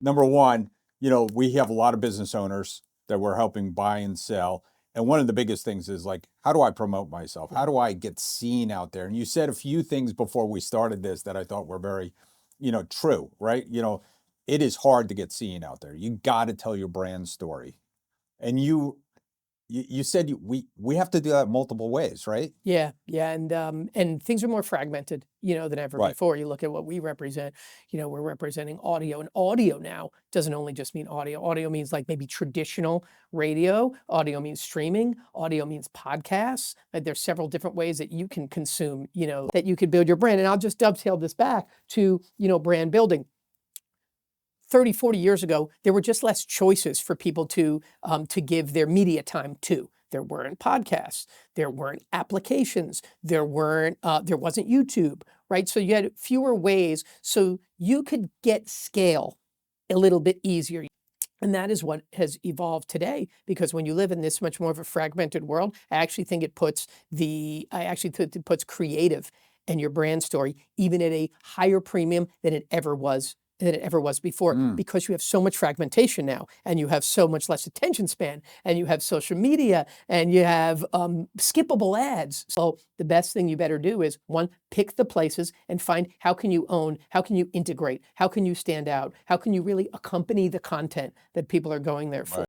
number one, we have a lot of business owners that we're helping buy and sell. And one of the biggest things is like, how do I promote myself? How do I get seen out there? And you said a few things before we started this that I thought were very, true, right? It is hard to get seen out there. You got to tell your brand story. And you said we have to do that multiple ways, right? Yeah, yeah, and things are more fragmented, than ever Right. before. You look at what we represent. We're representing audio, and audio now doesn't only just mean audio. Audio means like maybe traditional radio. Audio means streaming. Audio means podcasts. There's several different ways that you can consume, that you could build your brand. And I'll just dovetail this back to, brand building. 30, 40 years ago, there were just less choices for people to give their media time to. There weren't podcasts, there weren't applications, there wasn't YouTube, right? So you had fewer ways, so you could get scale a little bit easier. And that is what has evolved today, because when you live in this much more of a fragmented world, I actually think it puts creative and your brand story even at a higher premium than it ever was before, because you have so much fragmentation now, and you have so much less attention span, and you have social media, and you have skippable ads. So the best thing you better do is, one, pick the places and find how can you own, how can you integrate, how can you stand out, how can you really accompany the content that people are going there for.